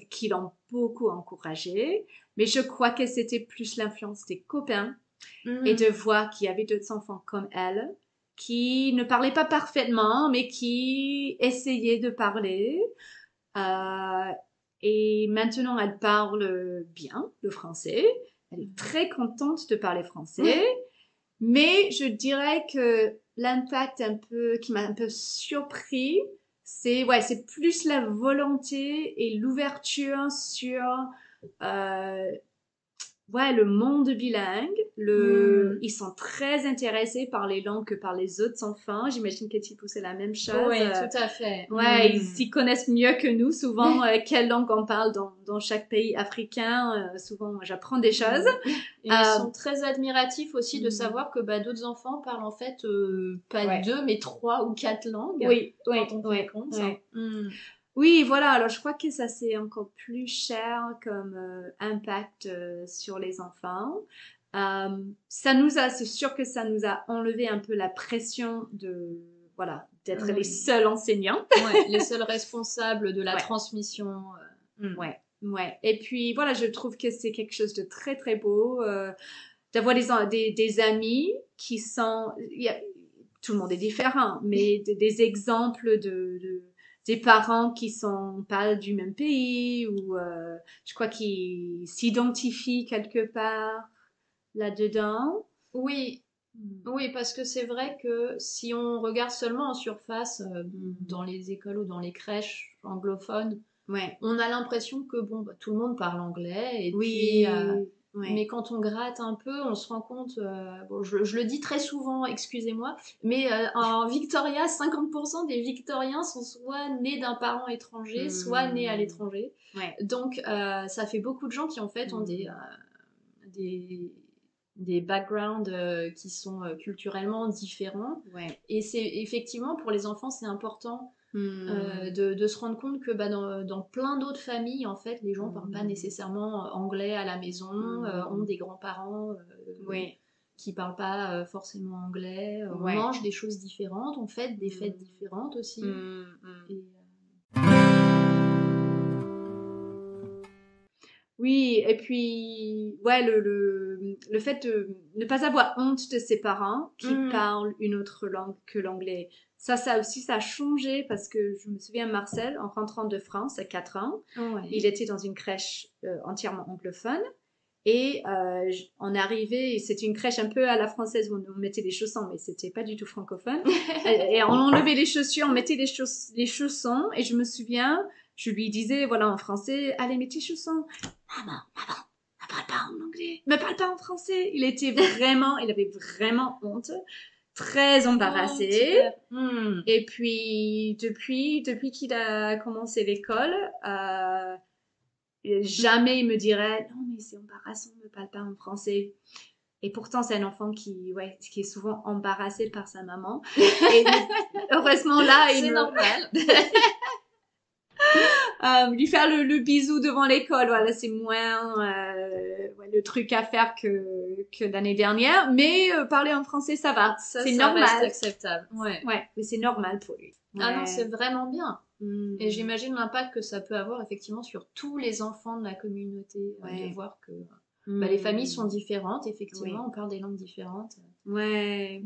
qui l'ont beaucoup encouragée. Mais je crois que c'était plus l'influence des copains et de voir qu'il y avait d'autres enfants comme elle, qui ne parlaient pas parfaitement, mais qui essayaient de parler. Et maintenant, elle parle bien le français. Elle est très contente de parler français. Mais je dirais que l'impact qui m'a un peu surpris, c'est plus la volonté et l'ouverture sur le monde bilingue. Ils sont très intéressés par les langues que par les autres enfants. J'imagine que tu poussais la même chose. Oui, tout à fait. Ils s'y connaissent mieux que nous. Souvent, quelle langue on parle dans chaque pays africain. Souvent, j'apprends des choses. Et ils sont très admiratifs aussi de savoir que d'autres enfants parlent en fait pas 2, mais 3 ou 4 langues. Oui, quand on tient compte. Oui, voilà. Alors, je crois que ça, c'est encore plus cher comme impact sur les enfants. C'est sûr que ça nous a enlevé un peu la pression d'être les seuls enseignants. Les seuls responsables de la transmission. Et puis, je trouve que c'est quelque chose de très, très beau d'avoir des amis qui sont... tout le monde est différent, mais des exemples des parents qui sont pas du même pays ou je crois qu'ils s'identifient quelque part là-dedans. Oui, parce que c'est vrai que si on regarde seulement en surface dans les écoles ou dans les crèches anglophones, on a l'impression que tout le monde parle anglais et puis Mais quand on gratte un peu, on se rend compte, bon, je le dis très souvent, excusez-moi, mais en Victoria, 50% des Victoriens sont soit nés d'un parent étranger, soit nés à l'étranger. Ouais. Donc ça fait beaucoup de gens qui en fait ont des backgrounds qui sont culturellement différents. Ouais. Et c'est effectivement pour les enfants, c'est important de se rendre compte que dans plein d'autres familles, en fait, les gens parlent pas nécessairement anglais à la maison, ont des grands-parents qui parlent pas forcément anglais, on mange des choses différentes, on fête des fêtes différentes aussi. Et, Oui, et puis, ouais, le fait de ne pas avoir honte de ses parents qui parlent une autre langue que l'anglais. Ça aussi, ça a changé parce que je me souviens, Marcel, en rentrant de France à 4 ans, il était dans une crèche entièrement anglophone. Et on est arrivé, et c'était une crèche un peu à la française où on mettait des chaussons, mais c'était pas du tout francophone. Et on enlevait les chaussures, on mettait les chaussons, et je me souviens, je lui disais, voilà, en français, allez, mets tes chaussons. Maman, ne parle pas en anglais, ne parle pas en français. Il avait vraiment honte, très embarrassé. Et puis, depuis qu'il a commencé l'école, jamais il me dirait non mais c'est embarrassant, ne parle pas en français. Et pourtant c'est un enfant qui est souvent embarrassé par sa maman. Et heureusement là c'est normal. Lui faire le bisou devant l'école, voilà, c'est moins le truc à faire que l'année dernière. Mais parler en français, ça va. C'est normal. Reste acceptable. Ouais, mais c'est normal pour lui. Ah non, c'est vraiment bien. Et j'imagine l'impact que ça peut avoir effectivement sur tous les enfants de la communauté, de voir que les familles sont différentes, effectivement, on parle des langues différentes. Ouais.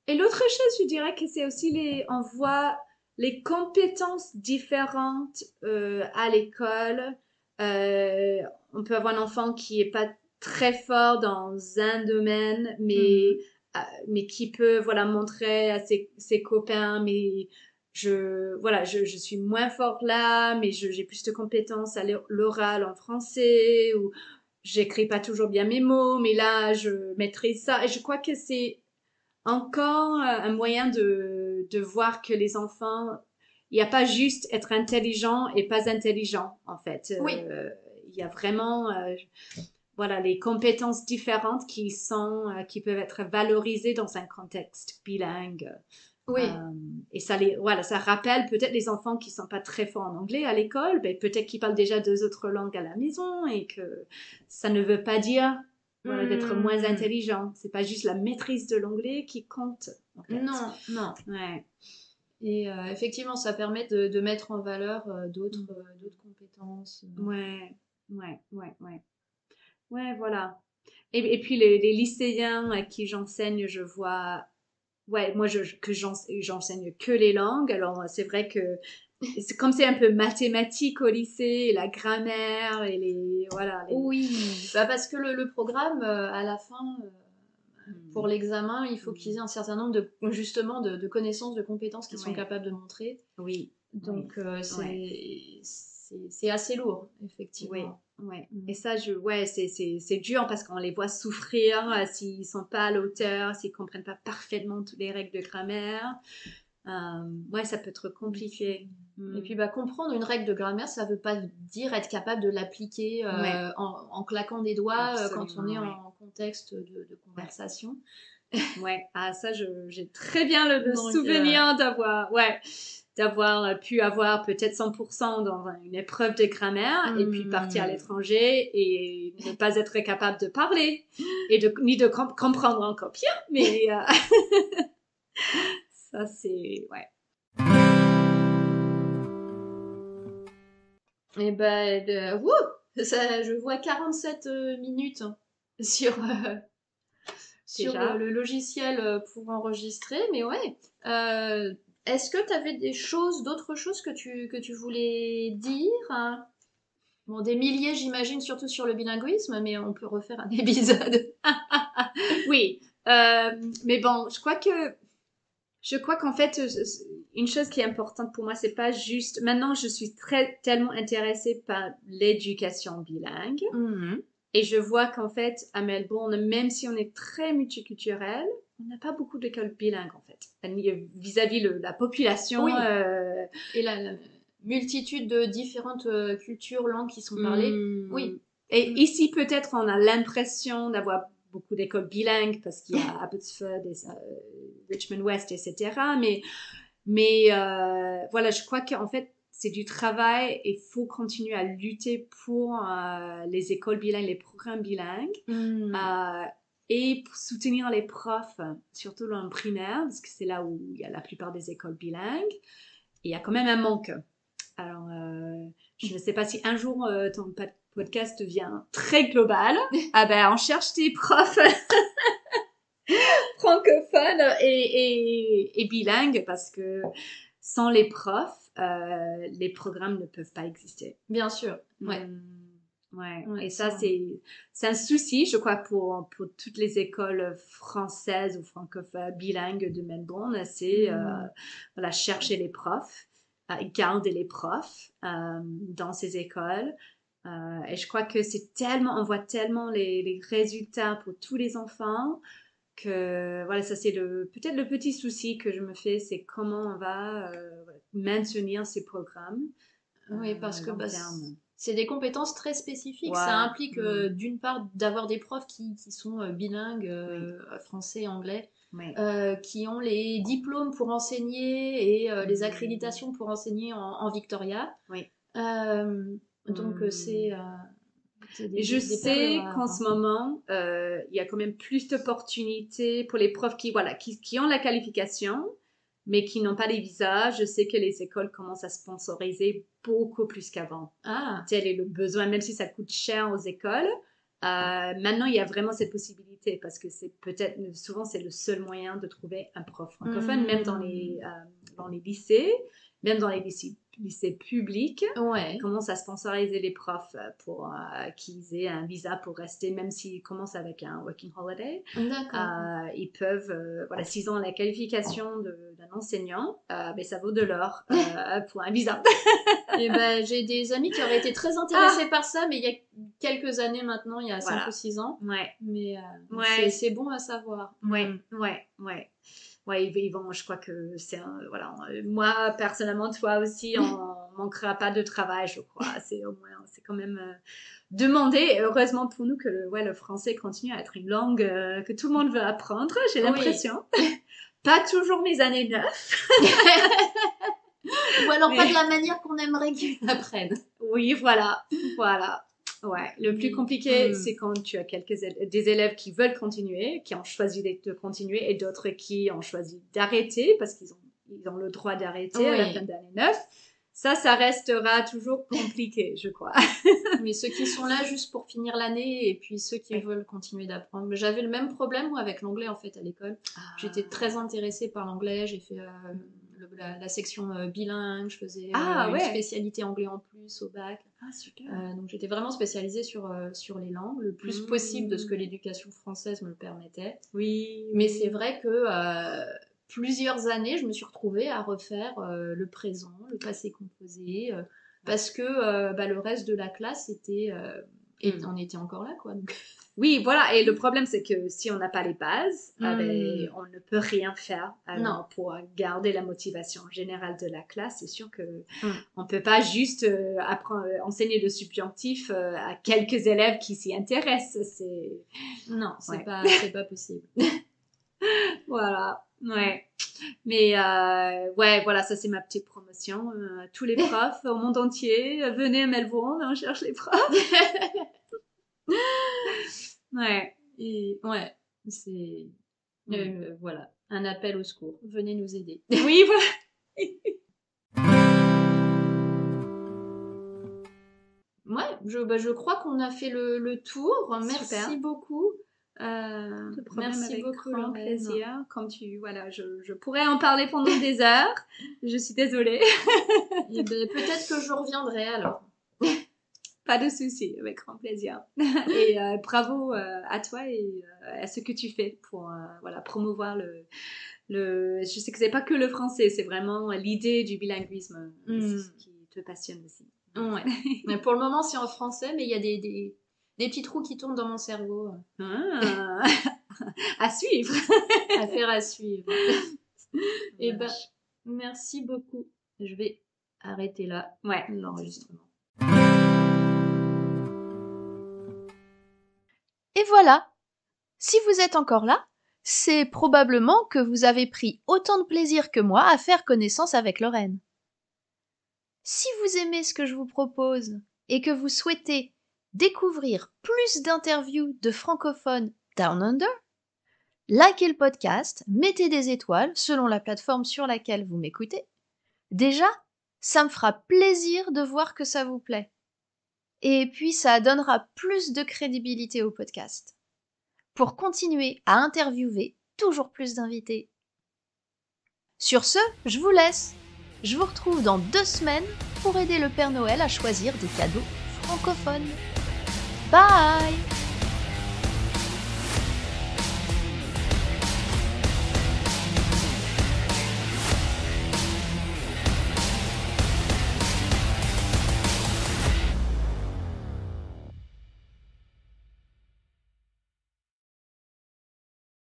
Et l'autre chose, je dirais que c'est aussi on voit les compétences différentes à l'école. On peut avoir un enfant qui est pas très fort dans un domaine, mais qui peut montrer à ses copains, mais je suis moins forte là, mais j'ai plus de compétences à l'oral en français, ou j'écris pas toujours bien mes mots, mais là je maîtrise ça. Et je crois que c'est encore un moyen de voir que les enfants, il n'y a pas juste être intelligent et pas intelligent, en fait. Il y a vraiment les compétences différentes qui peuvent être valorisées dans un contexte bilingue. Et ça rappelle peut-être les enfants qui sont pas très forts en anglais à l'école, peut-être qu'ils parlent déjà 2 autres langues à la maison, et que ça ne veut pas dire d'être moins intelligent. C'est pas juste la maîtrise de l'anglais qui compte. En fait. Non. Ouais. Et effectivement, ça permet de mettre en valeur d'autres compétences. Ouais, voilà. Et puis les lycéens à qui j'enseigne, je vois, moi j'enseigne que les langues. Alors c'est vrai que comme c'est un peu mathématique au lycée, et la grammaire et Oui, parce que le programme à la fin pour l'examen, il faut qu'ils aient un certain nombre de connaissances, de compétences qu'ils sont capables de montrer. Oui. Donc c'est assez lourd, effectivement. Oui. Et ça, c'est dur parce qu'on les voit souffrir s'ils sont pas à l'auteur, s'ils comprennent pas parfaitement toutes les règles de grammaire. Ça peut être compliqué. Et puis comprendre une règle de grammaire, ça veut pas dire être capable de l'appliquer en claquant des doigts quand on est en contexte de conversation. Ça j'ai très bien le souvenir d'avoir pu avoir peut-être 100% dans une épreuve de grammaire et puis partir à l'étranger et ne pas être capable de parler et ni de comprendre encore pire, mais ça c'est Et ça, je vois 47 minutes sur le logiciel pour enregistrer, mais est-ce que tu avais d'autres choses que tu voulais dire? Bon, des milliers, j'imagine, surtout sur le bilinguisme, mais on peut refaire un épisode. Oui, mais bon, je crois qu'en fait, une chose qui est importante pour moi, c'est pas juste. Maintenant, je suis tellement intéressée par l'éducation bilingue. Et je vois qu'en fait, à Melbourne, même si on est très multiculturel, on n'a pas beaucoup d'écoles bilingues, en fait. Vis-à-vis la population. Oui. Et la multitude de différentes cultures, langues qui sont parlées. Oui. Et ici, peut-être, on a l'impression d'avoir beaucoup d'écoles bilingues parce qu'il y a Abbotsford, Richmond West, etc. Mais voilà, je crois qu'en fait, c'est du travail et il faut continuer à lutter pour les écoles bilingues, les programmes bilingues. Et pour soutenir les profs, surtout dans le primaire, parce que c'est là où il y a la plupart des écoles bilingues. Et il y a quand même un manque. Alors, je ne sais pas si un jour ton podcast devient très global. Ah ben, on cherche des profs francophones et bilingues parce que sans les profs, les programmes ne peuvent pas exister. Bien sûr, ouais. Ouais. Et ça, c'est un souci, je crois, pour toutes les écoles françaises ou francophones bilingues de Melbourne. C'est voilà, chercher les profs, garder les profs dans ces écoles. Et je crois que on voit tellement les résultats pour tous les enfants que voilà, ça c'est peut-être le petit souci que je me fais, c'est comment on va maintenir ces programmes. Oui, parce que terme. C'est des compétences très spécifiques. Ouais. Ça implique d'une part d'avoir des profs qui sont bilingues, français et anglais, qui ont les diplômes pour enseigner et les accréditations pour enseigner en Victoria. Oui. Donc c'est... Et je sais qu'en ce moment, il y a quand même plus d'opportunités pour les profs qui ont la qualification, mais qui n'ont pas les visas. Je sais que les écoles commencent à sponsoriser beaucoup plus qu'avant. Tel est le besoin, même si ça coûte cher aux écoles. Maintenant, il y a vraiment cette possibilité parce que souvent, c'est le seul moyen de trouver un prof francophone, même dans les lycées, même dans les lycées publics. Ils commencent à sponsoriser les profs pour qu'ils aient un visa pour rester, même s'ils commencent avec un working holiday. Ils peuvent, voilà, s'ils ont la qualification d'un enseignant, mais ça vaut de l'or pour un visa. Et ben, j'ai des amis qui auraient été très intéressés par ça, mais il y a quelques années maintenant, il y a 5 ou 6 ans. Mais c'est bon à savoir. Ouais, ils vont, je crois que c'est voilà, moi personnellement, toi aussi, on manquera pas de travail, je crois. C'est quand même demandé. Et heureusement pour nous que le français continue à être une langue que tout le monde veut apprendre, j'ai l'impression. Pas toujours mes années 9. Ou alors pas de la manière qu'on aimerait qu'ils apprennent. Oui, voilà. Ouais, le plus compliqué, c'est quand tu as des élèves qui veulent continuer, qui ont choisi de continuer, et d'autres qui ont choisi d'arrêter parce qu'ils ont le droit d'arrêter à la fin d'année 9. Ça restera toujours compliqué, je crois. Mais ceux qui sont là juste pour finir l'année et puis ceux qui veulent continuer d'apprendre. J'avais le même problème moi avec l'anglais en fait à l'école. J'étais très intéressée par l'anglais, j'ai fait la section bilingue, je faisais une spécialité anglais en plus au bac. Super. Donc j'étais vraiment spécialisée sur les langues, le plus possible de ce que l'éducation française me le permettait. Mais c'est vrai que plusieurs années, je me suis retrouvée à refaire le présent, le passé composé, parce que le reste de la classe était... et on était encore là, quoi. Donc... Oui, voilà. Et le problème, c'est que si on n'a pas les bases, on ne peut rien faire. Alors, pour garder la motivation générale de la classe, c'est sûr que on peut pas juste enseigner le subjonctif à quelques élèves qui s'y intéressent. Non, c'est pas possible. Voilà. Ouais. Mais voilà, ça c'est ma petite promotion. Tous les profs au monde entier, venez à Melbourne, on cherche les profs. C'est voilà, un appel au secours. Venez nous aider. Oui, voilà. Je crois qu'on a fait le tour. Merci beaucoup. Merci avec beaucoup, grand plaisir. Comme je pourrais en parler pendant des heures. Je suis désolée. Et peut-être que je reviendrai alors. Pas de souci, avec grand plaisir. Et bravo à toi et à ce que tu fais pour promouvoir je sais que c'est pas que le français, c'est vraiment l'idée du bilinguisme qui te passionne aussi. Mais pour le moment, c'est en français, mais il y a Des petits trous qui tournent dans mon cerveau. Ah. À suivre. Affaire à suivre. Et Voilà. merci beaucoup. Je vais arrêter là l'enregistrement. Et voilà. Si vous êtes encore là, c'est probablement que vous avez pris autant de plaisir que moi à faire connaissance avec Lorraine. Si vous aimez ce que je vous propose et que vous souhaitez découvrir plus d'interviews de francophones Down Under, likez le podcast, mettez des étoiles selon la plateforme sur laquelle vous m'écoutez. Déjà, ça me fera plaisir de voir que ça vous plaît. Et puis ça donnera plus de crédibilité au podcast pour continuer à interviewer toujours plus d'invités. Sur ce, je vous laisse. Je vous retrouve dans 2 semaines pour aider le Père Noël à choisir des cadeaux francophones. Bye!